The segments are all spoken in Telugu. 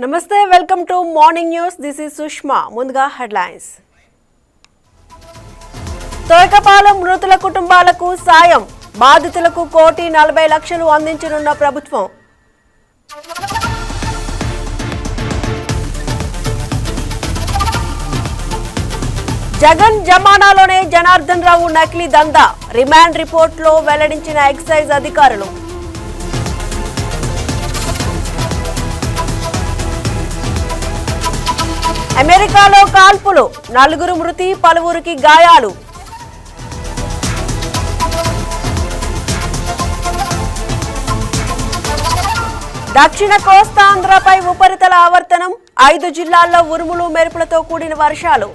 నమస్తే, welcome to morning news. This is Sushma. ముందుగా హెడ్లైన్స్. తోయకపాలెం మృతుల కుటుంబాలకు సాయం, బాధితులకు 1,40,00,000 అందించనున్న ప్రభుత్వం. జగన్ జమానాలోనే జనార్దన్ రావు నకిలీ దందా, రిమాండ్ రిపోర్టులో వెల్లడించిన ఎక్సైజ్ అధికారులు. అమెరికాలో కాల్పులు, 4 మృతి, పలువురికి గాయాలు. దక్షిణ కోస్తాంధ్రపై ఉపరితల ఆవర్తనం, 5 జిల్లాల్లో ఉరుములు మెరుపులతో కూడిన వర్షాలు.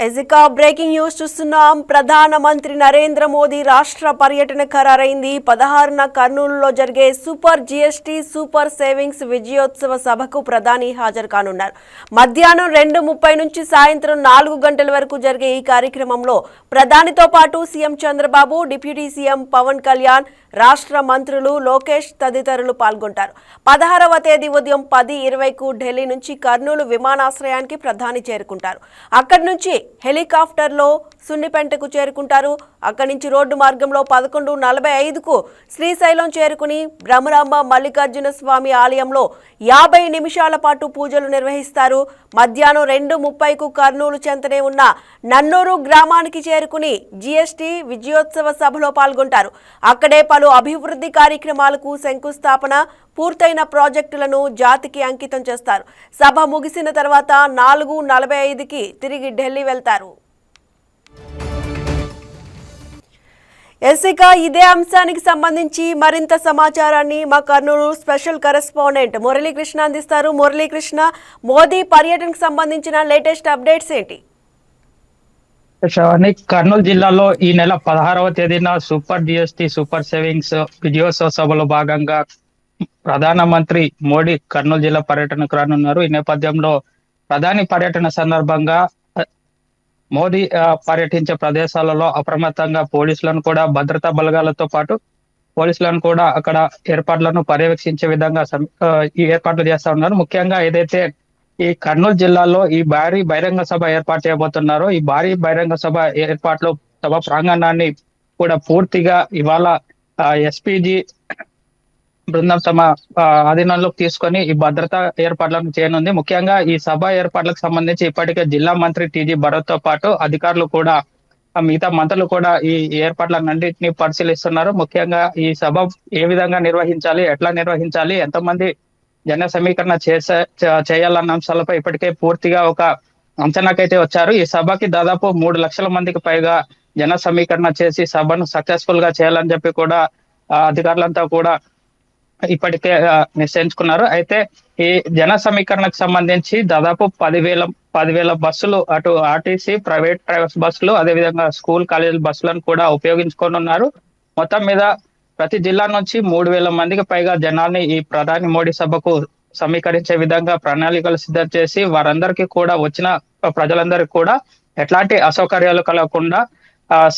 ఎజికా బ్రేకింగ్ న్యూస్ చూస్తున్నాం. ప్రధానమంత్రి నరేంద్ర మోదీ రాష్ట్ర పర్యటన ఖరారైంది. 16న కర్నూలులో జరిగే సూపర్ జీఎస్టీ సూపర్ సేవింగ్స్ విజయోత్సవ సభకు ప్రధాని హాజరు కానున్నారు. మధ్యాహ్నం 2:30 నుంచి సాయంత్రం 4 గంటల వరకు జరిగే ఈ కార్యక్రమంలో ప్రధానితో పాటు CM Chandrababu, deputy CM Pawan Kalyan, రాష్ట్ర మంత్రులు లోకేష్ తదితరులు పాల్గొంటారు. 16వ తేదీ ఉదయం 10:20కు ఢిల్లీ నుంచి కర్నూలు విమానాశ్రయానికి ప్రధాని చేరుకుంటారు. అక్కడి నుంచి హెలికాప్టర్లో సున్నిపెంటకు చేరుకుంటారు. అక్కడి నుంచి రోడ్డు మార్గంలో 11:45కు శ్రీశైలం చేరుకుని బ్రహ్మరాంబ మల్లికార్జున స్వామి ఆలయంలో 50 నిమిషాల పాటు పూజలు నిర్వహిస్తారు. మధ్యాహ్నం 2:30కు కర్నూలు చెంతనే ఉన్న నన్నూరు గ్రామానికి చేరుకుని జీఎస్టీ విజయోత్సవ సభలో పాల్గొంటారు. అక్కడే పలు అభివృద్ధి కార్యక్రమాలకు శంకుస్థాపన, పూర్తయిన ప్రాజెక్టులను జాతికి అంకితం చేస్తారు. సభ ముగిసిన తర్వాత 4:45కి తిరిగి ఢిల్లీ వెళ్తారు. ఇక ఇదే అంశానికి సంబంధించి మరింత సమాచారాన్ని మా కర్నూలు స్పెషల్ కరెస్పాండెంట్ మురళీకృష్ణ అందిస్తారు. మురళీకృష్ణ, మోదీ పర్యటనకు సంబంధించిన లేటెస్ట్ అప్డేట్స్ ఏంటి? కర్నూలు జిల్లాలో ఈ నెల 16వ తేదీన సూపర్ జిఎస్టీ సూపర్ సేవింగ్స్ విజయోత్సవ సభలో భాగంగా ప్రధానమంత్రి మోడీ కర్నూలు జిల్లా పర్యటనకు రానున్నారు. ఈ నేపథ్యంలో ప్రధాని పర్యటన సందర్భంగా మోదీ పర్యటించే ప్రదేశాలలో అప్రమత్తంగా పోలీసులను కూడా, భద్రతా బలగాలతో పాటు పోలీసులను కూడా అక్కడ ఏర్పాట్లను పర్యవేక్షించే విధంగా ఈ ఏర్పాట్లు చేస్తా ఉన్నారు. ముఖ్యంగా ఏదైతే ఈ కర్నూలు జిల్లాలో ఈ భారీ బహిరంగ సభ ఏర్పాటు చేయబోతున్నారో, ఈ భారీ బహిరంగ సభ ఏర్పాట్లు సభ ప్రాంగణాన్ని కూడా పూర్తిగా ఇవాళ ఎస్పీజీ బృందం తమ ఆధీనంలోకి తీసుకొని ఈ భద్రతా ఏర్పాట్లను చేయనుంది. ముఖ్యంగా ఈ సభ ఏర్పాట్లకు సంబంధించి ఇప్పటికే జిల్లా మంత్రి టీజీ భరత్ తో పాటు అధికారులు కూడా, మిగతా మంత్రులు కూడా ఈ ఏర్పాట్లన్నింటినీ పరిశీలిస్తున్నారు. ముఖ్యంగా ఈ సభ ఏ విధంగా నిర్వహించాలి, ఎట్లా నిర్వహించాలి, ఎంతమంది జన సమీకరణ చేయాలన్న అంశాలపై ఇప్పటికే పూర్తిగా ఒక అంచనాకైతే వచ్చారు. ఈ సభకి దాదాపు 3 లక్షల మందికి పైగా జన సమీకరణ చేసి సభను సక్సెస్ఫుల్ గా చేయాలని చెప్పి కూడా అధికారులంతా కూడా ఇప్పటికే నిశ్చయించుకున్నారు. అయితే ఈ జన సమీకరణకు సంబంధించి దాదాపు 10,000 బస్సులు, అటు ఆర్టీసీ, ప్రైవేట్ ట్రావెల్స్ బస్సులు, అదేవిధంగా స్కూల్ కాలేజీ బస్సులను కూడా ఉపయోగించుకోనున్నారు. మొత్తం మీద ప్రతి జిల్లా నుంచి 3,000 మందికి పైగా జనాల్ని ఈ ప్రధాని మోడీ సభకు సమీకరించే విధంగా ప్రణాళికలు సిద్ధం చేసి వారందరికీ కూడా, వచ్చిన ప్రజలందరికీ కూడా ఎట్లాంటి అసౌకర్యాలు కలగకుండా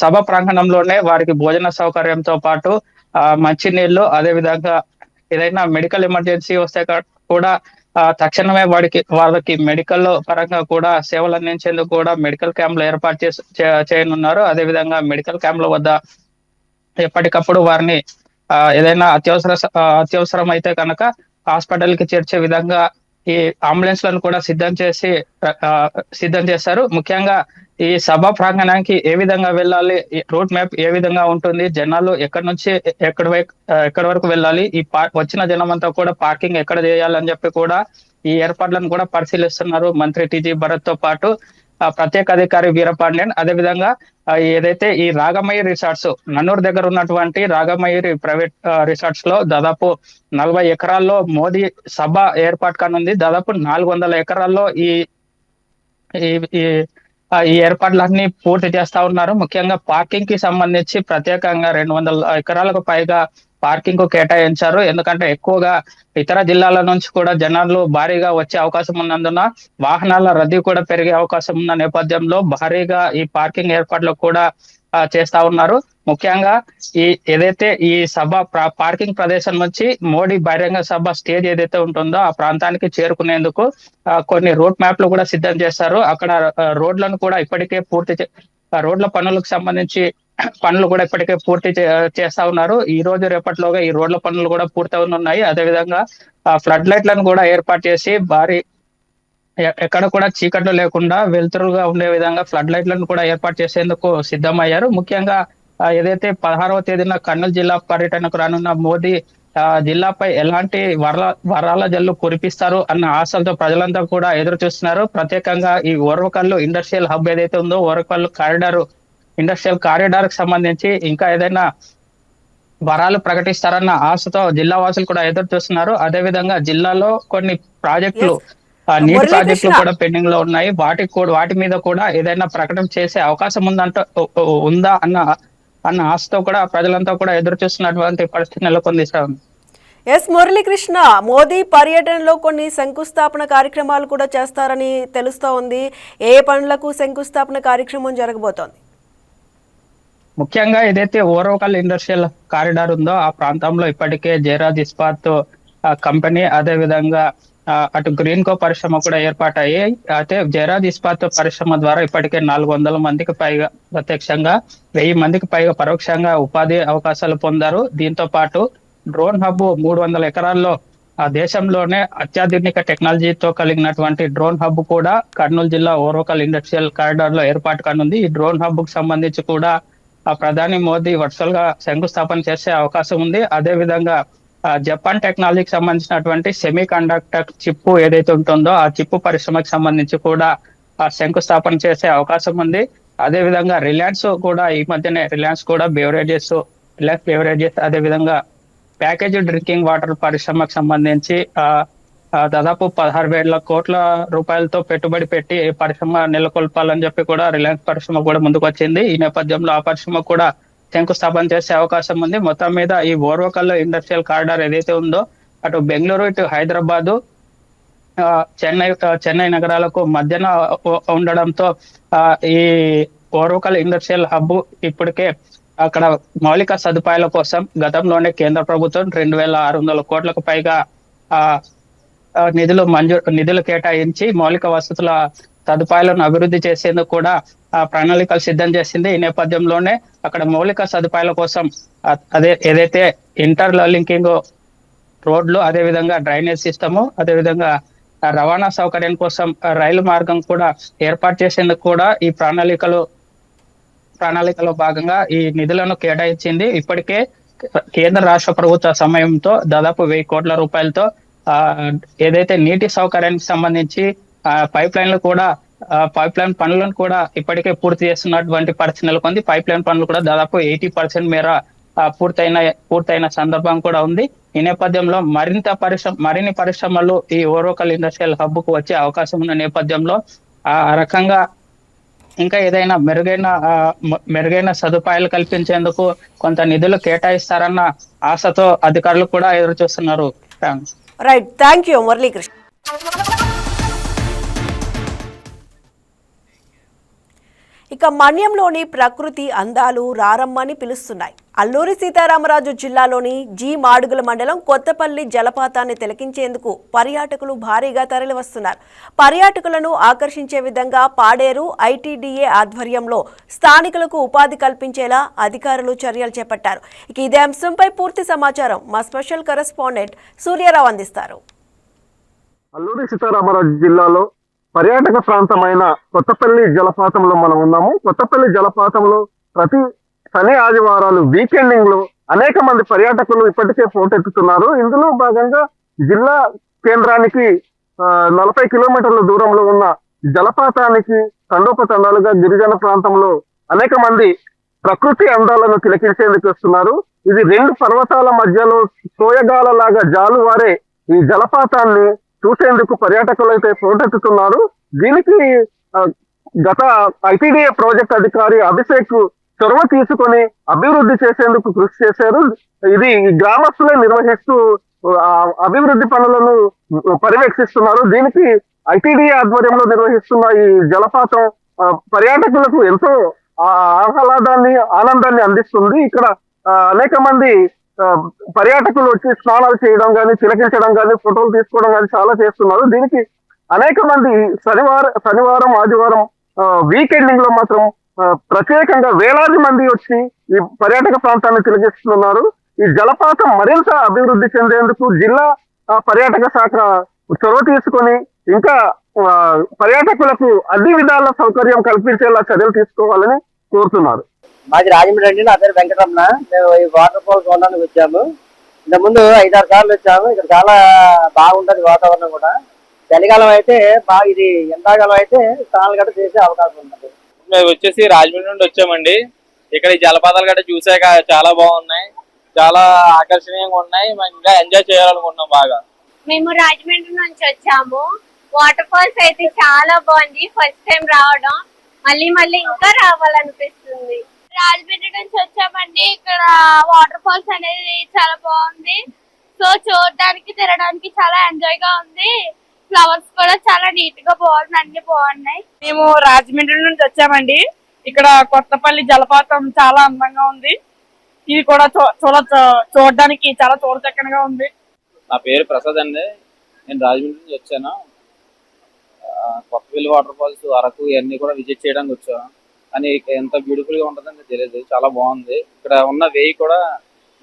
సభ ప్రాంగణంలోనే వారికి భోజన సౌకర్యంతో పాటు మంచినీళ్లు, అదేవిధంగా ఏదైనా మెడికల్ ఎమర్జెన్సీ వస్తే కూడా తక్షణమే వాళ్ళకి మెడికల్ పరంగా కూడా సేవలు అందించేందుకు కూడా మెడికల్ క్యాంపులు ఏర్పాటు చేయనున్నారు. అదేవిధంగా మెడికల్ క్యాంపుల వద్ద ఎప్పటికప్పుడు వారిని ఏదైనా అత్యవసరం అయితే కనుక హాస్పిటల్ కి చేర్చే విధంగా ఈ అంబులెన్స్లను కూడా సిద్ధం చేస్తారు. ముఖ్యంగా ఈ సభ ప్రాంగణానికి ఏ విధంగా వెళ్ళాలి, రూట్ మ్యాప్ ఏ విధంగా ఉంటుంది, జనాలు ఎక్కడి నుంచి ఎక్కడి వరకు వెళ్ళాలి, ఈ వచ్చిన జనం అంతా కూడా పార్కింగ్ ఎక్కడ చేయాలని చెప్పి కూడా ఈ ఏర్పాట్లను కూడా పరిశీలిస్తున్నారు మంత్రి టీజీ భరత్ తో పాటు ప్రత్యేక అధికారి వీరపాండ్యన్, అదేవిధంగా ఏదైతే ఈ రాగమయ్య రిసార్ట్స్ నన్నూరు దగ్గర ఉన్నటువంటి రాగమయ్య ప్రైవేట్ రిసార్ట్స్ లో దాదాపు 40 ఎకరాల్లో మోదీ సభ ఏర్పాటు కానుంది. దాదాపు 400 ఎకరాల్లో ఈ ఈ ఈ ఈ ఏర్పాట్లన్నీ పూర్తి చేస్తా ఉన్నారు. ముఖ్యంగా పార్కింగ్ కి సంబంధించి ప్రత్యేకంగా 200 ఎకరాలకు పైగా పార్కింగ్ కు కేటాయించారు. ఎందుకంటే ఎక్కువగా ఇతర జిల్లాల నుంచి కూడా జనాలు భారీగా వచ్చే అవకాశం ఉన్నందున వాహనాల రద్దీ కూడా పెరిగే అవకాశం ఉన్న నేపథ్యంలో భారీగా ఈ పార్కింగ్ ఏర్పాట్లు కూడా చేస్తా ఉన్నారు. ముఖ్యంగా ఈ ఏదైతే ఈ సభ పార్కింగ్ ప్రదేశం నుంచి మోడీ బహిరంగ సభ స్టేజ్ ఏదైతే ఉంటుందో ఆ ప్రాంతానికి చేరుకునేందుకు కొన్ని రూట్ మ్యాప్లు కూడా సిద్ధం చేస్తారు. అక్కడ రోడ్లను కూడా ఇప్పటికే రోడ్ల పనులకు సంబంధించి పనులు కూడా ఇప్పటికే పూర్తి చేస్తా ఉన్నారు. ఈ రోజు రేపటిలోగా ఈ రోడ్ల పనులు కూడా పూర్తవునున్నాయి. అదేవిధంగా ఫ్లడ్ లైట్లను కూడా ఏర్పాటు చేసి భారీ ఎక్కడ కూడా చీకట్లు లేకుండా వెలుతురుగా ఉండే విధంగా ఫ్లడ్ లైట్లను కూడా ఏర్పాటు చేసేందుకు సిద్ధమయ్యారు. ముఖ్యంగా ఏదైతే 16వ తేదీన కర్నూలు జిల్లా పర్యటనకు రానున్న మోదీ జిల్లాపై ఎలాంటి వరాల జల్లు కురిపిస్తారు అన్న ఆశలతో ప్రజలంతా కూడా ఎదురు చూస్తున్నారు. ప్రత్యేకంగా ఈ ఓర్వకల్లు ఇండస్ట్రియల్ హబ్ ఏదైతే ఉందో ఓర్వకల్లు ఇండస్ట్రియల్ కారిడార్ కి సంబంధించి ఇంకా ఏదైనా వరాలు ప్రకటిస్తారన్న ఆశతో జిల్లా వాసులు కూడా ఎదురు చూస్తున్నారు. అదేవిధంగా జిల్లాలో కొన్ని ప్రాజెక్టులు నీటి ప్రాజెక్టులు కూడా పెండింగ్ లో ఉన్నాయి. వాటి మీద కూడా ఏదైనా ప్రకటన చేసే అవకాశం ఉందా అన్న ఆశతో కూడా ప్రజలంతా కూడా ఎదురు చూస్తున్నటువంటి పరిస్థితి నెలకొంది. ఎస్ మురళీకృష్ణ, మోదీ పర్యటనలో కొన్ని శంకుస్థాపన కార్యక్రమాలు కూడా చేస్తారని తెలుస్తూ ఉంది. ఏ పనులకు శంకుస్థాపన కార్యక్రమం జరగబోతోంది? ముఖ్యంగా ఏదైతే ఓర్వకల్ ఇండస్ట్రియల్ కారిడార్ ఉందో ఆ ప్రాంతంలో ఇప్పటికే జయరాజ్ ఇస్పాత్ కంపెనీ, అదే విధంగా అటు గ్రీన్ కో పరిశ్రమ కూడా ఏర్పాటయ్యాయి. అయితే జయరాజ్ ఇస్పాత్ పరిశ్రమ ద్వారా ఇప్పటికే 400 మందికి పైగా ప్రత్యక్షంగా 1000 మందికి పైగా పరోక్షంగా ఉపాధి అవకాశాలు పొందారు. దీంతో పాటు డ్రోన్ హబ్ 300 ఎకరాల్లో దేశంలోనే అత్యాధునిక టెక్నాలజీతో కలిగినటువంటి డ్రోన్ హబ్ కూడా కర్నూలు జిల్లా ఓర్వకల్ ఇండస్ట్రియల్ కారిడార్ లో ఏర్పాటు కానుంది. ఈ డ్రోన్ హబ్ కు సంబంధించి కూడా ప్రధాని మోదీ వర్చువల్ గా శంకుస్థాపన చేసే అవకాశం ఉంది. అదే విధంగా జపాన్ టెక్నాలజీకి సంబంధించినటువంటి సెమీ కండక్టర్ చిప్ ఏదైతే ఉంటుందో ఆ చిప్ పరిశ్రమకి సంబంధించి కూడా శంకుస్థాపన చేసే అవకాశం ఉంది. అదే విధంగా రిలయన్స్ కూడా ఈ మధ్యనే రిలయన్స్ బెవరేజెస్ అదే విధంగా ప్యాకేజ్ డ్రింకింగ్ వాటర్ పరిశ్రమకు సంబంధించి దాదాపు 16,000 కోట్ల రూపాయలతో పెట్టుబడి పెట్టి పరిశ్రమ నెలకొల్పాలని చెప్పి కూడా రిలయన్స్ పరిశ్రమ కూడా ముందుకు వచ్చింది. ఈ నేపథ్యంలో ఆ పరిశ్రమ కూడా శంకుస్థాపన చేసే అవకాశం ఉంది. మొత్తం మీద ఈ ఓర్వకల్ ఇండస్ట్రియల్ కారిడార్ ఏదైతే ఉందో అటు బెంగళూరు ఇటు హైదరాబాదు చెన్నై నగరాలకు మధ్యన ఉండడంతో ఈ ఓర్వకల్ ఇండస్ట్రియల్ హబ్ ఇప్పటికే అక్కడ మౌలిక సదుపాయాల కోసం గతంలోనే కేంద్ర ప్రభుత్వం 2,600 కోట్లకు పైగా నిధులు కేటాయించి మౌలిక వసతుల సదుపాయాలను అభివృద్ధి చేసేందుకు కూడా ప్రణాళికలు సిద్ధం చేసింది. ఈ నేపథ్యంలోనే అక్కడ మౌలిక సదుపాయాల కోసం ఏదైతే ఇంటర్ లింకింగ్ రోడ్లు, అదేవిధంగా డ్రైనేజ్ సిస్టము, అదేవిధంగా రవాణా సౌకర్యం కోసం రైలు మార్గం కూడా ఏర్పాటు చేసేందుకు కూడా ఈ ప్రణాళికలో భాగంగా ఈ నిధులను కేటాయించింది. ఇప్పటికే కేంద్ర రాష్ట్ర ప్రభుత్వ సమయంతో దాదాపు 1,000 కోట్ల రూపాయలతో ఏదైతే నీటి సౌకర్యానికి సంబంధించి పైప్ లైన్ పనులను కూడా ఇప్పటికే పూర్తి చేస్తున్నటువంటి పరిస్థితి నెలకొంది. పైప్ లైన్ పనులు కూడా దాదాపు 80% మేర పూర్తయిన సందర్భం కూడా ఉంది. ఈ నేపథ్యంలో మరిన్ని పరిశ్రమలు ఈ ఓర్వకల్ ఇండస్ట్రియల్ హబ్ కు వచ్చే అవకాశం ఉన్న నేపథ్యంలో ఆ రకంగా ఇంకా ఏదైనా మెరుగైన సదుపాయాలు కల్పించేందుకు కొంత నిధులు కేటాయిస్తారన్న ఆశతో అధికారులు కూడా ఎదురు చూస్తున్నారు. Right, thank you Muralikrishna. ఇక మన్యంలోని ప్రకృతి అందాలు రారమ్మని పిలుస్తున్నాయి. అల్లూరి సీతారామరాజు జిల్లాలోని జి మాడుగుల మండలం కొత్తపల్లి జలపాతాన్ని తిలకించేందుకు పర్యాటకులు భారీగా తరలివస్తున్నారు. పర్యాటకులను ఆకర్షించే విధంగా పాడేరు ఐటీడీఏ ఆధ్వర్యంలో స్థానికులకు ఉపాధి కల్పించేలా అధికారులు చర్యలు చేపట్టారు. ఇక ఇదే అంశంపై పూర్తి సమాచారం మా స్పెషల్ కరెస్పాండెంట్ సూర్యారావు అందిస్తారు. అల్లూరి సీతారామరాజు జిల్లాలో పర్యాటక ప్రాంతమైన కొత్తపల్లి జలపాతంలో మనం ఉన్నాము. కొత్తపల్లి జలపాతంలో ప్రతి శని ఆదివారాలు వీకెండింగ్ లో అనేక మంది పర్యాటకులు ఇప్పటికే పోటెత్తుతున్నారు. ఇందులో భాగంగా జిల్లా కేంద్రానికి 40 కిలోమీటర్ల దూరంలో ఉన్న జలపాతానికి తండోపతండాలుగా గిరిజన ప్రాంతంలో అనేక మంది ప్రకృతి అందాలను తిలకించేందుకు వస్తున్నారు. ఇది రెండు పర్వతాల మధ్యలో సోయగాల లాగా జాలువారే ఈ జలపాతాన్ని చూసేందుకు పర్యాటకులు అయితే పోటెత్తుతున్నారు. దీనికి గత ఐటీడీఏ ప్రాజెక్ట్ అధికారి అభిషేక్ చొరవ తీసుకొని అభివృద్ధి చేసేందుకు కృషి చేశారు. ఇది గ్రామస్తులే నిర్వహిస్తూ అభివృద్ధి పనులను పర్యవేక్షిస్తున్నారు. దీనికి ఐటీడీఏ ఆధ్వర్యంలో నిర్వహిస్తున్న ఈ జలపాతం పర్యాటకులకు ఎంతో ఆహ్లాదాన్ని ఆనందాన్ని అందిస్తుంది. ఇక్కడ అనేక మంది పర్యాటకులు వచ్చి స్నానాలు చేయడం కానీ, తిలకించడం కానీ, ఫోటోలు తీసుకోవడం కానీ చాలా చేస్తున్నారు. దీనికి అనేక మంది శనివారం ఆదివారం వీకెండింగ్ లో మాత్రం ప్రత్యేకంగా వేలాది మంది వచ్చి ఈ పర్యాటక ప్రాంతాన్ని తిలకిస్తున్నారు. ఈ జలపాతం మరింత అభివృద్ధి చెందేందుకు జిల్లా పర్యాటక శాఖ చొరవ తీసుకొని ఇంకా పర్యాటకులకు అన్ని విధాల సౌకర్యం కల్పించేలా చర్యలు తీసుకోవాలని కోరుతున్నారు. మాది రాజమండ్రి అండి. నా పేరు వెంకటరమణ. మేము ఈ వాటర్ ఫాల్ చూడడానికి వచ్చాము. ఇంతకుముందు 5-6 సార్లు వచ్చాము. ఇక్కడ చాలా బాగుంటుంది వాతావరణం కూడా. చలికాలం అయితే బాగా, ఇది ఎండాకాలం అయితే స్నానాలు గట్రా చేసే అవకాశం ఉంటుంది. మేము వచ్చేసి రాజమండ్రి నుండి వచ్చామండి. ఇక్కడ ఈ జలపాతాలు గట్రా చూసాక చాలా బాగున్నాయి, చాలా ఆకర్షణీయంగా ఉన్నాయి. మేము ఇంకా ఎంజాయ్ చేయాలనుకుంటున్నాం బాగా. మేము రాజమండ్రి నుంచి వచ్చాము. వాటర్ ఫాల్స్ అయితే చాలా బాగుంది. ఫస్ట్ టైం రావడం, మళ్ళీ మళ్ళీ ఇంకా రావాలనిపిస్తుంది. రాజమండ్రి నుంచి వచ్చామండి. ఇక్కడ వాటర్ ఫాల్స్ అనేది చాలా బాగుంది. సో చూడడానికి తిరగడానికి చాలా ఎంజాయ్ గా ఉంది. ఫ్లవర్స్ కూడా చాలా నీట్ గా బాగుంది, అన్ని బాగున్నాయి. మేము రాజమండ్రి నుంచి వచ్చామండి. ఇక్కడ కొత్తపల్లి జలపాతం చాలా అందంగా ఉంది. ఇది కూడా చూడడానికి చాలా చూడచక్కనగా ఉంది. నా పేరు ప్రసాద్ అండి. నేను రాజమండ్రి నుంచి వచ్చాను. కొత్తపల్లి వాటర్ ఫాల్స్, అరకు ఇవన్నీ కూడా విజిట్ చేయడానికి వచ్చాను. కానీ ఎంత బ్యూటిఫుల్ గా ఉంటుందని తెలియదు, చాలా బాగుంది. ఇక్కడ ఉన్న వేయి కూడా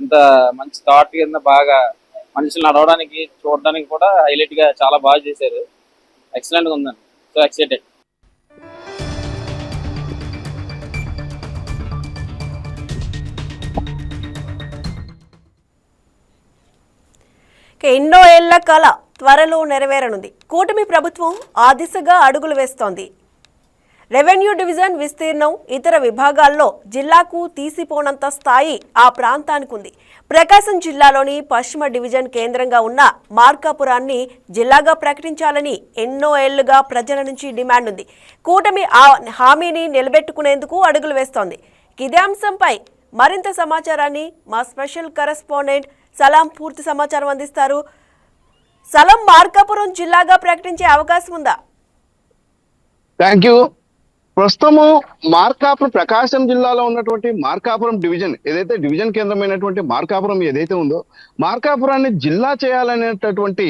ఇంత మంచి థాట్ కింద బాగా మనుషులు నడవడానికి చూడడానికి కూడా హైలైట్ గా చాలా బాగా చేశారు. ఎక్సలెంట్ గా ఉందండి. So excited. ఎన్నో ఏళ్ల కళ త్వరలో నెరవేరనుంది. కూటమి ప్రభుత్వం ఆ దిశగా అడుగులు వేస్తోంది. రెవెన్యూ డివిజన్ విస్తీర్ణం ఇతర విభాగాల్లో జిల్లాకు తీసిపోనంత స్థాయి ఆ ప్రాంతానికి ఉంది. ప్రకాశం జిల్లాలోని పశ్చిమ డివిజన్ కేంద్రంగా ఉన్న మార్కాపురాన్ని జిల్లాగా ప్రకటించాలని ఎన్నో ఏళ్లుగా ప్రజల నుంచి డిమాండ్ ఉంది. కూటమి ఆ హామీని నిలబెట్టుకునేందుకు అడుగులు వేస్తోంది. ఇదే అంశంపై మరింత సమాచారాన్ని మా స్పెషల్ కరెస్పాండెంట్ సలాం పూర్తి సమాచారం అందిస్తారు. సలాం, మార్కాపురం జిల్లాగా ప్రకటించే అవకాశం ఉందా? Thank you. ప్రస్తుతము మార్కాపురం, ప్రకాశం జిల్లాలో ఉన్నటువంటి మార్కాపురం డివిజన్, ఏదైతే డివిజన్ కేంద్రమైనటువంటి మార్కాపురం ఏదైతే ఉందో, మార్కాపురాన్ని జిల్లా చేయాలనేటటువంటి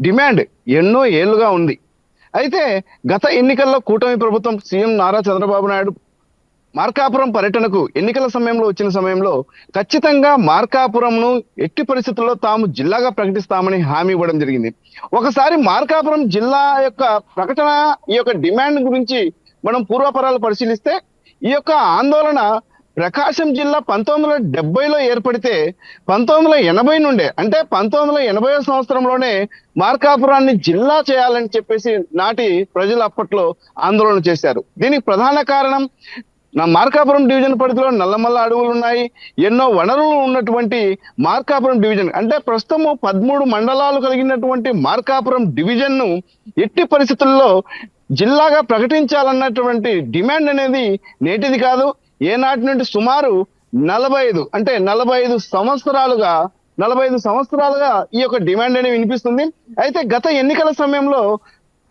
డిమాండ్ ఎన్నో ఏళ్లుగా ఉంది. అయితే గత ఎన్నికల్లో కూటమి ప్రభుత్వం, సీఎం నారా చంద్రబాబు నాయుడు మార్కాపురం పర్యటనకు ఎన్నికల సమయంలో వచ్చిన సమయంలో ఖచ్చితంగా మార్కాపురంను ఎట్టి పరిస్థితుల్లో తాము జిల్లాగా ప్రకటిస్తామని హామీ ఇవ్వడం జరిగింది. ఒకసారి మార్కాపురం జిల్లా యొక్క ప్రకటన, ఈ యొక్క డిమాండ్ గురించి మనం పూర్వపరాలు పరిశీలిస్తే, ఈ యొక్క ఆందోళన ప్రకాశం జిల్లా 1970లో ఏర్పడితే 1980 నుండే, అంటే 1980వ సంవత్సరంలోనే మార్కాపురాన్ని జిల్లా చేయాలని చెప్పేసి నాటి ప్రజలు అప్పట్లో ఆందోళన చేశారు. దీనికి ప్రధాన కారణం, మార్కాపురం డివిజన్ పరిధిలో నల్లమల్ల అడవులు ఉన్నాయి, ఎన్నో వనరులు ఉన్నటువంటి మార్కాపురం డివిజన్, అంటే ప్రస్తుతము 13 మండలాలు కలిగినటువంటి మార్కాపురం డివిజన్ ను ఎట్టి పరిస్థితుల్లో జిల్లాగా ప్రకటించాలన్నటువంటి డిమాండ్ అనేది నేటిది కాదు. ఏనాటి నుండి సుమారు 45 సంవత్సరాలుగా ఈ యొక్క డిమాండ్ అనేది వినిపిస్తుంది. అయితే గత ఎన్నికల సమయంలో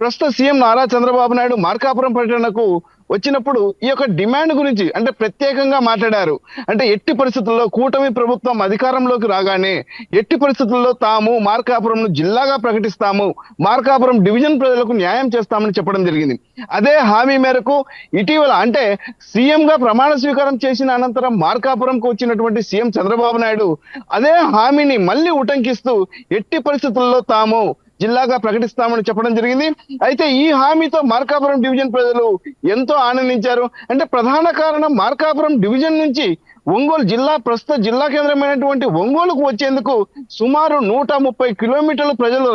ప్రస్తుత సీఎం నారా చంద్రబాబు నాయుడు మార్కాపురం పర్యటనకు వచ్చినప్పుడు ఈ యొక్క డిమాండ్ గురించి అంటే ప్రత్యేకంగా మాట్లాడారు. అంటే ఎట్టి పరిస్థితుల్లో కూటమి ప్రభుత్వం అధికారంలోకి రాగానే ఎట్టి పరిస్థితుల్లో తాము మార్కాపురం జిల్లాగా ప్రకటిస్తాము, మార్కాపురం డివిజన్ ప్రజలకు న్యాయం చేస్తామని చెప్పడం జరిగింది. అదే హామీ మేరకు ఇటీవల, అంటే సీఎం గా ప్రమాణ స్వీకారం చేసిన అనంతరం మార్కాపురంకు వచ్చినటువంటి సీఎం చంద్రబాబు నాయుడు అదే హామీని మళ్ళీ ఉటంకిస్తూ ఎట్టి పరిస్థితుల్లో తాము జిల్లాగా ప్రకటిస్తామని చెప్పడం జరిగింది. అయితే ఈ హామీతో మార్కాపురం డివిజన్ ప్రజలు ఎంతో ఆనందించారు. అంటే ప్రధాన కారణం, మార్కాపురం డివిజన్ నుంచి ఒంగోలు జిల్లా, ప్రస్తుత జిల్లా కేంద్రమైనటువంటి ఒంగోలుకు వచ్చేందుకు సుమారు 130 కిలోమీటర్లు ప్రజలు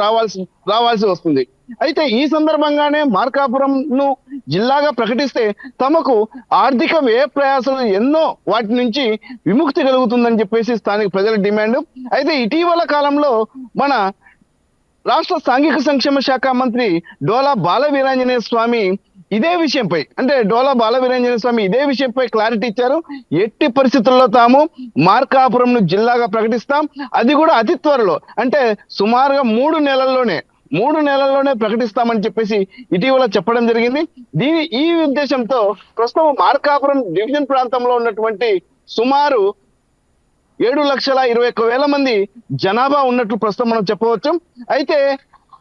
రావాల్సి వస్తుంది. అయితే ఈ సందర్భంగానే మార్కాపురంను జిల్లాగా ప్రకటిస్తే తమకు ఆర్థిక వ్యయ ప్రయాసాలు ఎన్నో వాటి నుంచి విముక్తి కలుగుతుందని చెప్పేసి స్థానిక ప్రజల డిమాండ్. అయితే ఇటీవల కాలంలో మన రాష్ట్ర సాంఘిక సంక్షేమ శాఖ మంత్రి డోలా బాల వీరాంజనేయ స్వామి ఇదే విషయంపై ఇదే విషయంపై క్లారిటీ ఇచ్చారు. ఎట్టి పరిస్థితుల్లో తాము మార్కాపురంను జిల్లాగా ప్రకటిస్తాం, అది కూడా అతి త్వరలో, అంటే సుమారుగా 3 నెలల్లోనే ప్రకటిస్తామని చెప్పేసి ఇటీవల చెప్పడం జరిగింది. ఈ ఉద్దేశంతో ప్రస్తుతం మార్కాపురం డివిజన్ ప్రాంతంలో ఉన్నటువంటి సుమారు 7,21,000 మంది జనాభా ఉన్నట్లు ప్రస్తుతం మనం చెప్పవచ్చు. అయితే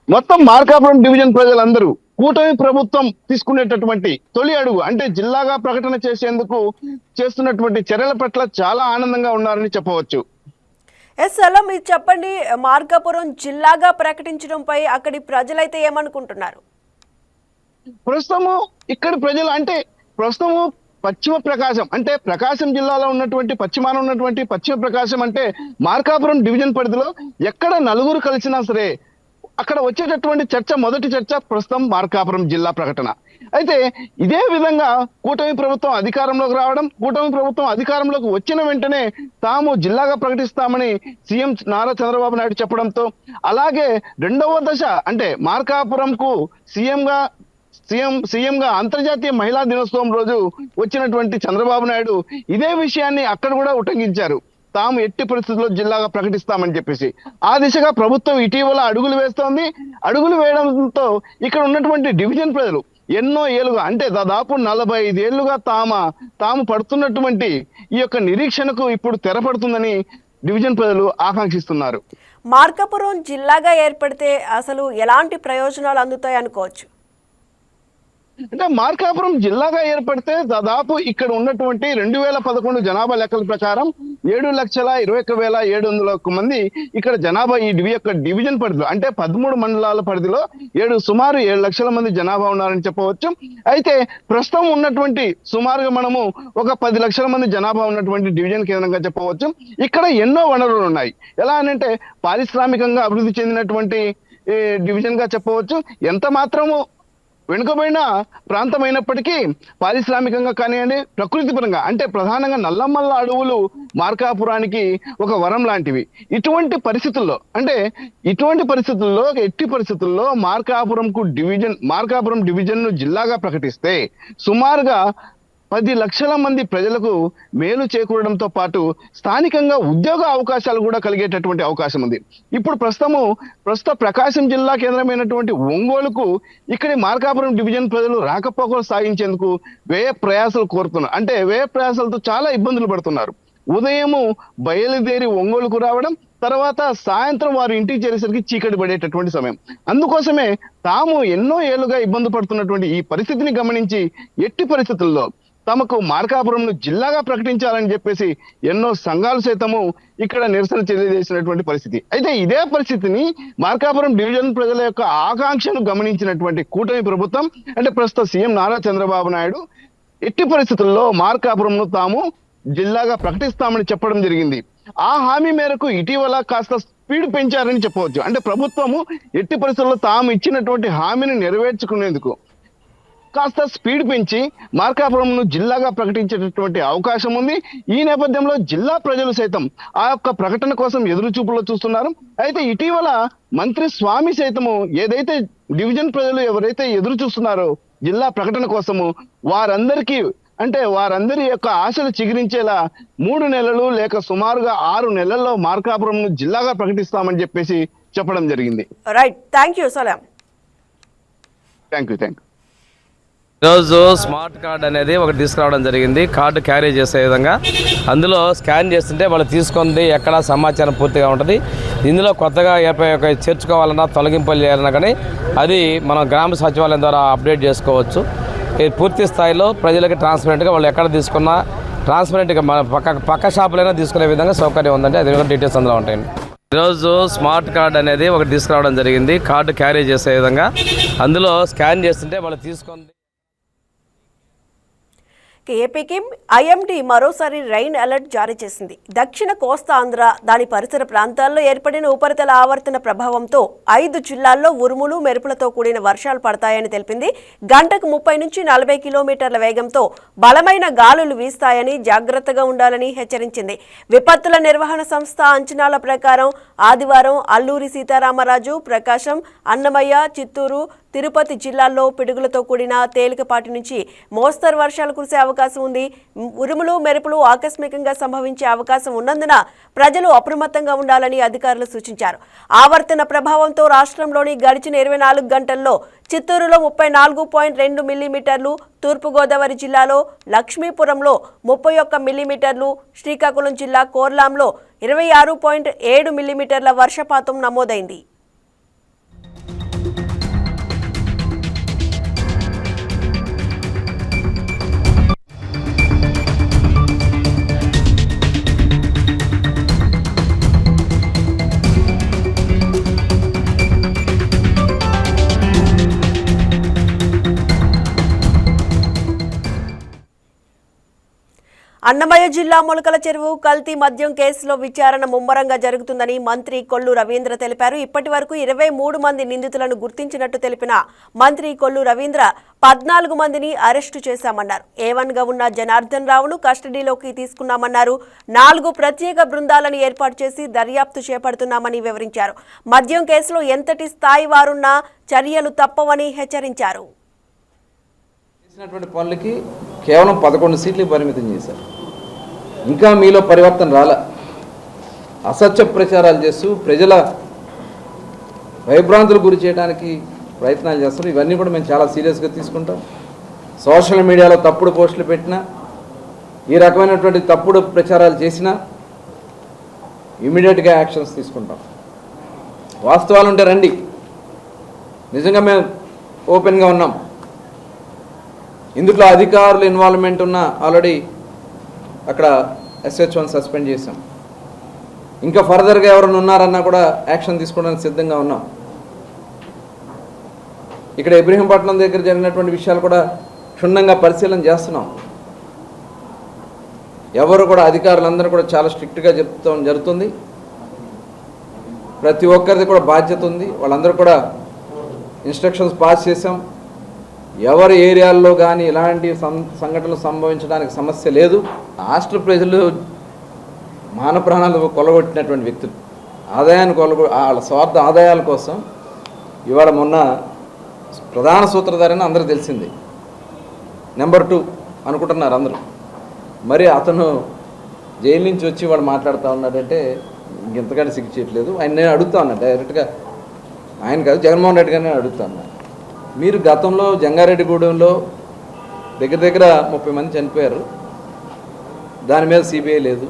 మొత్తం మార్కాపురం డివిజన్ ప్రజలందరూ కూటమి ప్రభుత్వం తీసుకునేటటువంటి తొలి అడుగు అంటే జిల్లాగా ప్రకటన చేసేందుకు చేస్తున్నటువంటి చర్యల పట్ల చాలా ఆనందంగా ఉన్నారని చెప్పవచ్చు. అలా మీరు చెప్పండి, మార్కాపురం జిల్లాగా ప్రకటించడంపై అక్కడి ప్రజలైతే ఏమనుకుంటున్నారు? ప్రస్తుతము ఇక్కడి ప్రజలు అంటే ప్రస్తుతము పశ్చిమ ప్రకాశం అంటే ప్రకాశం జిల్లాలో ఉన్నటువంటి పశ్చిమ ప్రకాశం అంటే మార్కాపురం డివిజన్ పరిధిలో ఎక్కడ నలుగురు కలిసినా సరే అక్కడ వచ్చేటటువంటి మొదటి చర్చ ప్రస్తుతం మార్కాపురం జిల్లా ప్రకటన. అయితే ఇదే విధంగా కూటమి ప్రభుత్వం అధికారంలోకి వచ్చిన వెంటనే తాము జిల్లాగా ప్రకటిస్తామని సీఎం నారా చంద్రబాబు నాయుడు చెప్పడంతో, అలాగే రెండవ దశ అంటే మార్కాపురంకు సీఎంగా అంతర్జాతీయ మహిళా దినోత్సవం రోజు వచ్చినటువంటి చంద్రబాబు నాయుడు ఇదే విషయాన్ని అక్కడ కూడా ఉటంకించారు. తాము ఎట్టి పరిస్థితుల్లో జిల్లాగా ప్రకటిస్తామని చెప్పేసి ఆ దిశగా ప్రభుత్వం ఇటీవల అడుగులు వేస్తోంది. అడుగులు వేయడంతో ఇక్కడ ఉన్నటువంటి డివిజన్ ప్రజలు ఎన్నో ఏళ్ళుగా అంటే దాదాపు 45 ఏళ్లుగా తాము పడుతున్నటువంటి ఈ యొక్క నిరీక్షణకు ఇప్పుడు తెరపడుతుందని డివిజన్ ప్రజలు ఆకాంక్షిస్తున్నారు. మార్కాపురం జిల్లాగా ఏర్పడితే అసలు ఎలాంటి ప్రయోజనాలు అందుతాయి అనుకోవచ్చు? అంటే మార్కాపురం జిల్లాగా ఏర్పడితే దాదాపు ఇక్కడ ఉన్నటువంటి 2011 జనాభా లెక్కల ప్రకారం 7,21,700 మంది ఇక్కడ జనాభా ఈ యొక్క డివిజన్ పరిధిలో అంటే 13 మండలాల పరిధిలో సుమారు 7 లక్షల మంది జనాభా ఉన్నారని చెప్పవచ్చు. అయితే ప్రస్తుతం ఉన్నటువంటి సుమారుగా మనము ఒక 10 లక్షల మంది జనాభా ఉన్నటువంటి డివిజన్ కేంద్రంగా చెప్పవచ్చు. ఇక్కడ ఎన్నో వనరులు ఉన్నాయి. ఎలా అంటే పారిశ్రామికంగా అభివృద్ధి చెందినటువంటి డివిజన్ గా చెప్పవచ్చు. ఎంత మాత్రము వెనుకబడిన ప్రాంతమైనప్పటికీ పారిశ్రామికంగా కానివ్వండి, ప్రకృతి పరంగా అంటే ప్రధానంగా నల్లమల్ల అడవులు మార్కాపురానికి ఒక వరం లాంటివి. ఇటువంటి పరిస్థితుల్లో ఎట్టి పరిస్థితుల్లో మార్కాపురం డివిజన్ ను జిల్లాగా ప్రకటిస్తే సుమారుగా 10 లక్షల మంది ప్రజలకు మేలు చేకూరడంతో పాటు స్థానికంగా ఉద్యోగ అవకాశాలు కూడా కలిగేటటువంటి అవకాశం ఉంది. ఇప్పుడు ప్రస్తుత ప్రకాశం జిల్లా కేంద్రమైనటువంటి ఒంగోలుకు ఇక్కడి మార్కాపురం డివిజన్ ప్రజలు రాకపోకలు సాగించేందుకు వ్యయ ప్రయాసాలు కోరుతున్నారు. అంటే వ్యయ ప్రయాసాలతో చాలా ఇబ్బందులు పడుతున్నారు. ఉదయము బయలుదేరి ఒంగోలుకు రావడం, తర్వాత సాయంత్రం వారు ఇంటికి చేరేసరికి చీకటి పడేటటువంటి సమయం. అందుకోసమే తాము ఎన్నో ఏళ్లుగా ఇబ్బంది పడుతున్నటువంటి ఈ పరిస్థితిని గమనించి ఎట్టి పరిస్థితుల్లో తమకు మార్కాపురంను జిల్లాగా ప్రకటించాలని చెప్పేసి ఎన్నో సంఘాలు సైతము ఇక్కడ నిరసన తెలియజేసినటువంటి పరిస్థితి. అయితే ఇదే పరిస్థితిని మార్కాపురం డివిజన్ ప్రజల యొక్క ఆకాంక్షను గమనించినటువంటి కూటమి ప్రభుత్వం అంటే ప్రస్తుత సీఎం నారా చంద్రబాబు నాయుడు ఎట్టి పరిస్థితుల్లో మార్కాపురంను తాము జిల్లాగా ప్రకటిస్తామని చెప్పడం జరిగింది. ఆ హామీ మేరకు ఇటీవల కాస్త స్పీడ్ పెంచారని చెప్పవచ్చు. అంటే ప్రభుత్వము ఎట్టి పరిస్థితుల్లో తాము ఇచ్చినటువంటి హామీని నెరవేర్చుకునేందుకు కాస్త స్పీడ్ పెంచి మార్కాపురంను జిల్లాగా ప్రకటించేటటువంటి అవకాశం ఉంది. ఈ నేపథ్యంలో జిల్లా ప్రజలు సైతం ఆ యొక్క ప్రకటన కోసం ఎదురు చూపులో చూస్తున్నారు. అయితే ఇటీవల మంత్రి స్వామి సైతము ఏదైతే డివిజన్ ప్రజలు ఎవరైతే ఎదురు చూస్తున్నారో జిల్లా ప్రకటన కోసము వారందరి యొక్క ఆశలు చిగురించేలా 3 నెలలు లేక సుమారుగా 6 నెలల్లో మార్కాపురంను జిల్లాగా ప్రకటిస్తామని చెప్పేసి చెప్పడం జరిగింది. Right, thank you Salam. Thank you. ఈరోజు స్మార్ట్ కార్డ్ అనేది ఒకటి తీసుకురావడం జరిగింది. కార్డు క్యారీ చేసే విధంగా అందులో స్కాన్ చేస్తుంటే వాళ్ళు తీసుకుంది ఎక్కడ సమాచారం పూర్తిగా ఉంటుంది. ఇందులో కొత్తగా చేర్చుకోవాలన్నా తొలగింపులు చేయాలన్నా కానీ అది మనం గ్రామ సచివాలయం ద్వారా అప్డేట్ చేసుకోవచ్చు. పూర్తి స్థాయిలో ప్రజలకి ట్రాన్స్పరెంట్గా వాళ్ళు ఎక్కడ తీసుకున్నా ట్రాన్స్పరెంట్గా మన పక్క షాపులైనా తీసుకునే విధంగా సౌకర్యం ఉందంటే అది డీటెయిల్స్ అందులో ఉంటాయండి. ఈరోజు స్మార్ట్ కార్డ్ అనేది ఒకటి తీసుకురావడం జరిగింది. కార్డు క్యారీ చేసే విధంగా అందులో స్కాన్ చేస్తుంటే వాళ్ళు తీసుకుంది ఏపీకి ఐఎండీ మరోసారి రైన్ అలర్ట్ జారీ చేసింది. దక్షిణ కోస్తా ఆంధ్ర దాని పరిసర ప్రాంతాల్లో ఏర్పడిన ఉపరితల ఆవర్తన ప్రభావంతో 5 జిల్లాల్లో ఉరుములు మెరుపులతో కూడిన వర్షాలు పడతాయని తెలిపింది. గంటకు 30 నుంచి 40 కిలోమీటర్ల వేగంతో బలమైన గాలులు వీస్తాయని జాగ్రత్తగా ఉండాలని హెచ్చరించింది. విపత్తుల నిర్వహణ సంస్థ అంచనాల ప్రకారం ఆదివారం అల్లూరి సీతారామరాజు, ప్రకాశం, అన్నమయ్య, చిత్తూరు, తిరుపతి జిల్లాల్లో పిడుగులతో కూడిన తేలికపాటి నుంచి మోస్తరు వర్షాలు కురిసే అవకాశం ఉంది. ఉరుములు మెరుపులు ఆకస్మికంగా సంభవించే అవకాశం ఉన్నందున ప్రజలు అప్రమత్తంగా ఉండాలని అధికారులు సూచించారు. ఆవర్తన ప్రభావంతో రాష్ట్రంలోని గడిచిన 24 గంటల్లో చిత్తూరులో 34.2 మిల్లీమీటర్లు, తూర్పుగోదావరి జిల్లాలో లక్ష్మీపురంలో 31 మిల్లీమీటర్లు, శ్రీకాకుళం జిల్లా కోర్లాంలో 26.7 మిల్లీమీటర్ల వర్షపాతం నమోదైంది. అన్నమయ్య జిల్లా మొలకల చెరువు కల్తీ మద్యం కేసులో విచారణ ముమ్మరంగా జరుగుతుందని మంత్రి కొల్లు రవీంద్ర తెలిపారు. ఇప్పటి వరకు 23 మంది నిందితులను గుర్తించినట్టు తెలిపిన మంత్రి కొల్లు రవీంద్ర 14 మందిని అరెస్టు చేశామన్నారు. A1గా ఉన్న జనార్దన్ రావును కస్టడీలోకి తీసుకున్నామన్నారు. 4 ప్రత్యేక బృందాలను ఏర్పాటు చేసి దర్యాప్తు చేపడుతున్నామని వివరించారు. మద్యం కేసులో ఎంతటి స్థాయి వారున్నా చర్యలు తప్పవని హెచ్చరించారు. చేసినటువంటి పనులకి కేవలం 11 సీట్లు పరిమితం చేశారు. ఇంకా మీలో పరివర్తన రాలే. అసత్య ప్రచారాలు చేస్తూ ప్రజల భయభ్రాంతులు గురి చేయడానికి ప్రయత్నాలు చేస్తారు. ఇవన్నీ కూడా మేము చాలా సీరియస్గా తీసుకుంటాం. సోషల్ మీడియాలో తప్పుడు పోస్టులు పెట్టినా, ఈ రకమైనటువంటి తప్పుడు ప్రచారాలు చేసినా ఇమీడియట్గా యాక్షన్స్ తీసుకుంటాం. వాస్తవాలు ఉంటే రండి, నిజంగా మేము ఓపెన్గా ఉన్నాం. ఇందులో అధికారుల ఇన్వాల్వ్మెంట్ ఉన్న ఆల్రెడీ అక్కడ SH1 సస్పెండ్ చేసాం. ఇంకా ఫర్దర్గా ఎవరైనా ఉన్నారన్నా కూడా యాక్షన్ తీసుకోవడానికి సిద్ధంగా ఉన్నాం. ఇక్కడ ఇబ్రహీంపట్నం దగ్గర జరిగినటువంటి విషయాలు కూడా క్షుణ్ణంగా పరిశీలన చేస్తున్నాం. ఎవరు కూడా అధికారులందరూ కూడా చాలా స్ట్రిక్ట్గా చెప్తాం జరుగుతుంది. ప్రతి ఒక్కరిది కూడా బాధ్యత ఉంది. వాళ్ళందరూ కూడా ఇన్స్ట్రక్షన్స్ పాస్ చేసాం. ఎవరి ఏరియాల్లో కానీ ఇలాంటి సంఘటనలు సంభవించడానికి సమస్య లేదు. రాష్ట్ర ప్రజలు మానవ ప్రాణాలు కొలగొట్టినటువంటి వ్యక్తులు ఆదాయాన్ని వాళ్ళ స్వార్థ ఆదాయాల కోసం ఇవాళ మొన్న ప్రధాన సూత్రధారని అందరూ తెలిసింది. నెంబర్ 2 అనుకుంటున్నారు అందరూ. మరి అతను జైలు నుంచి వచ్చి వాడు మాట్లాడుతూ ఉన్నాడంటే ఇంకెంతకంటే సిగ్గు చేయట్లేదు. ఆయన నేను అడుగుతా ఉన్నా డైరెక్ట్గా, ఆయన కాదు జగన్మోహన్ రెడ్డి గారిని అడుగుతా ఉన్నా. మీరు గతంలో జంగారెడ్డిగూడెంలో దగ్గర 30 మంది చనిపోయారు. దాని మీద CBI లేదు,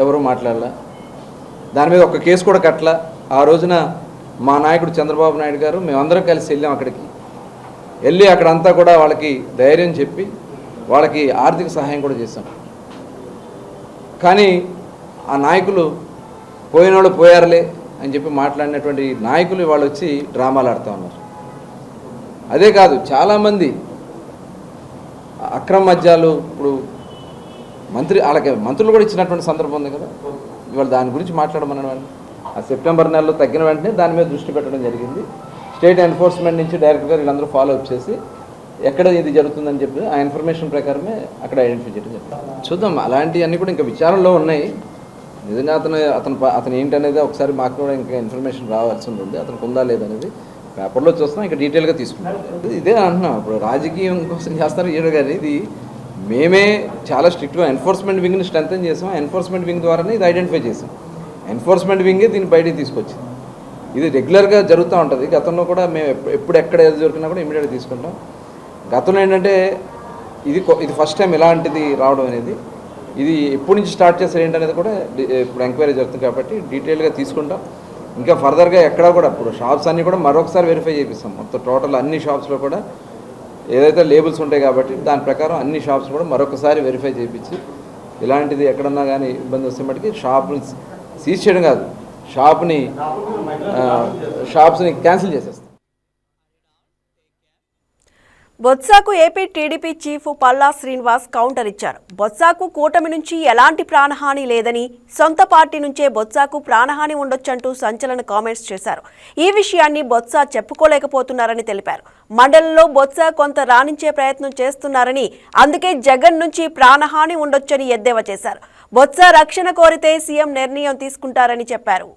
ఎవరు మాట్లాడలా. దాని మీద ఒక కేసు కూడా కట్టలా. ఆ రోజున మా నాయకుడు చంద్రబాబు నాయుడు గారు మేమందరం కలిసి వెళ్ళాం. అక్కడికి వెళ్ళి అక్కడంతా కూడా వాళ్ళకి ధైర్యం చెప్పి వాళ్ళకి ఆర్థిక సహాయం కూడా చేశాం. కానీ ఆ నాయకులు పోయినోళ్ళు పోయారులే అని చెప్పి మాట్లాడినటువంటి నాయకులు వాళ్ళు వచ్చి డ్రామాలు ఆడుతూ ఉన్నారు. అదే కాదు, చాలామంది అక్రమ మద్యాలు ఇప్పుడు వాళ్ళకి మంత్రులు కూడా ఇచ్చినటువంటి సందర్భం ఉంది కదా. ఇవాళ దాని గురించి మాట్లాడమన్నాడు. ఆ సెప్టెంబర్ నెలలో తగ్గిన వెంటనే దాని మీద దృష్టి పెట్టడం జరిగింది. స్టేట్ ఎన్ఫోర్స్మెంట్ నుంచి డైరెక్ట్గా వీళ్ళందరూ ఫాలో అప్ చేసి ఎక్కడ ఇది జరుగుతుందని చెప్పి ఆ ఇన్ఫర్మేషన్ ప్రకారమే అక్కడ ఐడెంటిఫై చేయడం జరిగింది. చూద్దాం, అలాంటివన్నీ కూడా ఇంకా విచారణలో ఉన్నాయి. నిజంగా అతను ఏంటనేది ఒకసారి మాకు కూడా ఇంకా ఇన్ఫర్మేషన్ రావాల్సి ఉంటుంది. అతనికి ఉందా లేదనేది పేపర్లో చూస్తాం, ఇంకా డీటెయిల్గా తీసుకుంటాం. ఇదే అంటున్నాం, ఇప్పుడు రాజకీయం కోసం చేస్తారు ఏడు గారు. ఇది మేమే చాలా స్ట్రిక్ట్గా ఎన్ఫోర్స్మెంట్ వింగ్ని స్ట్రెంథెన్ చేసాం. ఎన్ఫోర్స్మెంట్ వింగ్ ద్వారానే ఇది ఐడెంటిఫై చేసాం. ఎన్ఫోర్స్మెంట్ వింగే దీన్ని బయటికి తీసుకొచ్చింది. ఇది రెగ్యులర్గా జరుగుతూ ఉంటుంది. గతంలో కూడా మేము ఎప్పుడు ఎక్కడ ఏది దొరికినా కూడా ఇమీడియట్గా తీసుకుంటాం. గతంలో ఏంటంటే ఇది ఫస్ట్ టైం ఇలాంటిది రావడం అనేది. ఇది ఎప్పటి నుంచి స్టార్ట్ చేస్తారు ఏంటనేది కూడా ఇప్పుడు ఎంక్వైరీ జరుగుతుంది కాబట్టి డీటెయిల్గా తీసుకుంటాం. ఇంకా ఫర్దర్గా ఎక్కడా కూడా ఇప్పుడు షాప్స్ అన్నీ కూడా మరొకసారి వెరిఫై చేపిస్తాం. మొత్తం టోటల్ అన్ని షాప్స్లో కూడా ఏదైతే లేబుల్స్ ఉంటాయి కాబట్టి దాని ప్రకారం అన్ని షాప్స్ కూడా మరొకసారి వెరిఫై చేయించి ఇలాంటిది ఎక్కడన్నా కానీ ఇబ్బంది వస్తే మటుకి షాప్ని సీజ్ చేయడం కాదు, షాప్స్ని క్యాన్సిల్ చేసేస్తాం. బొత్సాకు AP TDP chief Palla Srinivas counter ఇచ్చారు. బొత్సాకు కూటమి నుంచి ఎలాంటి ప్రాణహాని లేదని, సొంత పార్టీ నుంచే బొత్సాకు ప్రాణహాని ఉండొచ్చంటూ సంచలన కామెంట్స్ చేశారు. ఈ విషయాన్ని బొత్స చెప్పుకోలేకపోతున్నారని తెలిపారు. మండలిలో బొత్స కొంత రాణించే ప్రయత్నం చేస్తున్నారని, అందుకే జగన్ నుంచి ప్రాణహాని ఉండొచ్చని ఎద్దేవా చేశారు. బొత్స రక్షణ కోరితే సీఎం నిర్ణయం తీసుకుంటారని చెప్పారు.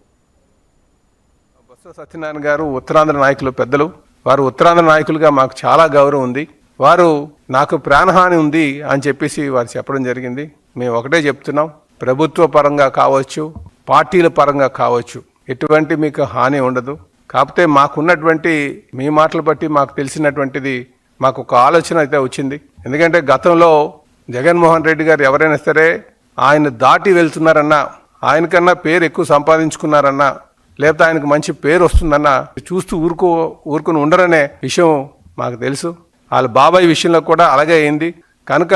బొత్స సత్యనారాయణ గారు ఉత్తరాంధ్ర నాయకులు, పెద్దలు. వారు ఉత్తరాంధ్ర నాయకులుగా మాకు చాలా గౌరవం ఉంది. వారు నాకు ప్రాణహాని ఉంది అని చెప్పేసి వారు చెప్పడం జరిగింది. మేము ఒకటే చెప్తున్నాం, ప్రభుత్వ పరంగా కావచ్చు, పార్టీల పరంగా కావచ్చు, ఎటువంటి మీకు హాని ఉండదు. కాకపోతే మాకున్నటువంటి మీ మాటలు బట్టి మాకు తెలిసినటువంటిది మాకు ఒక ఆలోచన అయితే వచ్చింది. ఎందుకంటే గతంలో జగన్మోహన్ రెడ్డి గారు ఎవరైనా సరే ఆయన దాటి వెళ్తున్నారన్నా, ఆయనకన్నా పేరు ఎక్కువ సంపాదించుకున్నారన్నా, లేకపోతే ఆయనకు మంచి పేరు వస్తుందన్న చూస్తూ ఊరుకుని ఉండరనే విషయం మాకు తెలుసు. వాళ్ళ బాబాయ్ విషయంలో కూడా అలాగే అయింది. కనుక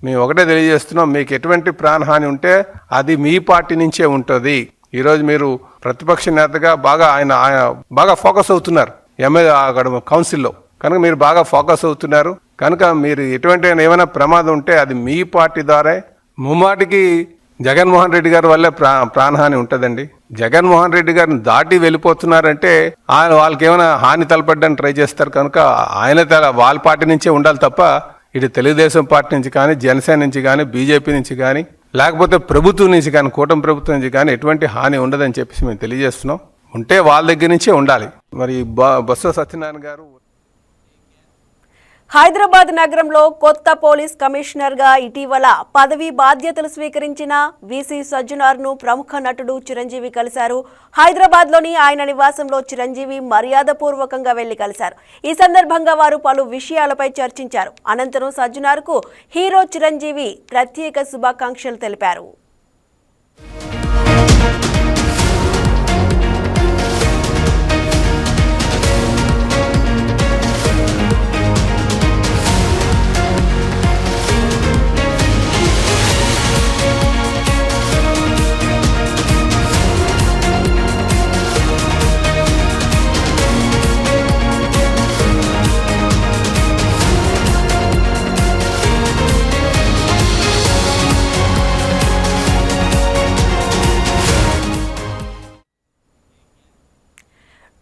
మేము ఒకటే తెలియజేస్తున్నాం, మీకు ఎటువంటి ప్రాణహాని ఉంటే అది మీ పార్టీ నుంచే ఉంటుంది. ఈరోజు మీరు ప్రతిపక్ష నేతగా ఆయన బాగా ఫోకస్ అవుతున్నారు ఎమ్మెల్యే అక్కడ కౌన్సిల్లో. కనుక మీరు బాగా ఫోకస్ అవుతున్నారు. కనుక మీరు ఎటువంటి ఏమైనా ప్రమాదం ఉంటే అది మీ పార్టీ ద్వారా. ముమ్మాటికి జగన్మోహన్ రెడ్డి గారి వల్లే ప్రాణహాని ఉంటుందండి. జగన్మోహన్ రెడ్డి గారిని దాటి వెళ్ళిపోతున్నారంటే ఆయన వాళ్ళకి ఏమైనా హాని తలపడ్డానికి ట్రై చేస్తారు. కనుక వాళ్ళ పార్టీ నుంచే ఉండాలి తప్ప ఇటు తెలుగుదేశం పార్టీ నుంచి కానీ, జనసేన నుంచి కానీ, బీజేపీ నుంచి కానీ, లేకపోతే ప్రభుత్వం నుంచి కానీ, కూటమి ప్రభుత్వం నుంచి కానీ ఎటువంటి హాని ఉండదని చెప్పేసి మేము తెలియజేస్తున్నాం. ఉంటే వాళ్ళ దగ్గర నుంచే ఉండాలి. మరి బొత్స సత్యనారాయణ గారు హైదరాబాద్ నగరంలో కొత్త పోలీస్ కమిషనర్గా ఇటీవల పదవీ బాధ్యతలు స్వీకరించిన వీసీ సజ్జనార్ను ప్రముఖ నటుడు చిరంజీవి కలిశారు. హైదరాబాద్లోని ఆయన నివాసంలో చిరంజీవి మర్యాదపూర్వకంగా వెళ్లి కలిశారు. ఈ సందర్భంగా వారు పలు విషయాలపై చర్చించారు. అనంతరం సజ్జనార్కు హీరో చిరంజీవి ప్రత్యేక శుభాకాంక్షలు తెలిపారు.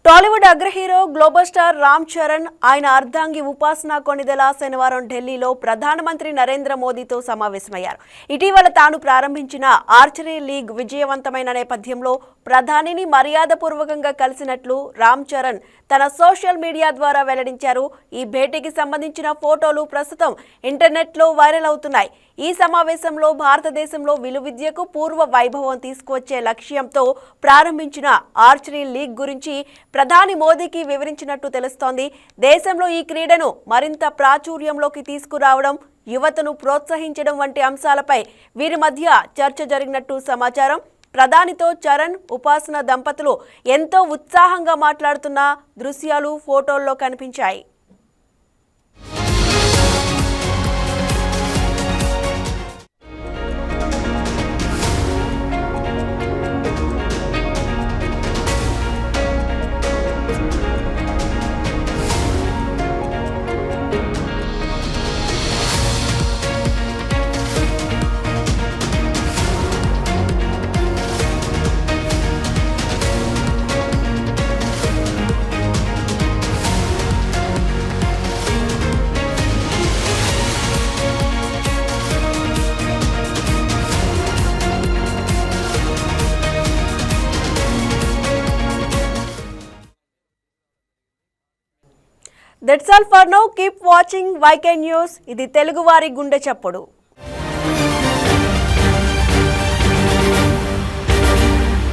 టాలీవుడ్ అగ్ర hero global star Ram Charan, ఆయన అర్ధాంగి ఉపాసన కొణిదెల శనివారం ఢిల్లీలో ప్రధానమంత్రి నరేంద్ర మోదీతో సమావేశమయ్యారు. ఇటీవల తాను ప్రారంభించిన ఆర్చరీ లీగ్ విజయవంతమైన నేపథ్యంలో ప్రధానిని మర్యాదపూర్వకంగా కలిసినట్లు రామ్ చరణ్ తన సోషల్ మీడియా ద్వారా వెల్లడించారు. ఈ భేటీకి సంబంధించిన ఫోటోలు ప్రస్తుతం ఇంటర్నెట్లో వైరల్ అవుతున్నాయి. ఈ సమావేశంలో భారతదేశంలో విలువిద్యకు పూర్వ వైభవం తీసుకువచ్చే లక్ష్యంతో ప్రారంభించిన ఆర్చరీ లీగ్ గురించి ప్రధాని మోదీకి వివరించినట్టు తెలుస్తోంది. దేశంలో ఈ క్రీడను మరింత ప్రాచుర్యంలోకి తీసుకురావడం, యువతను ప్రోత్సహించడం వంటి అంశాలపై వీరి మధ్య చర్చ జరిగినట్టు సమాచారం. ప్రధానితో చరణ్, ఉపాసన దంపతులు ఎంతో ఉత్సాహంగా మాట్లాడుతున్న దృశ్యాలు ఫోటోల్లో కనిపించాయి. That's all for now. Keep watching YK News. ఇది తెలుగువారి గుండె చప్పుడు.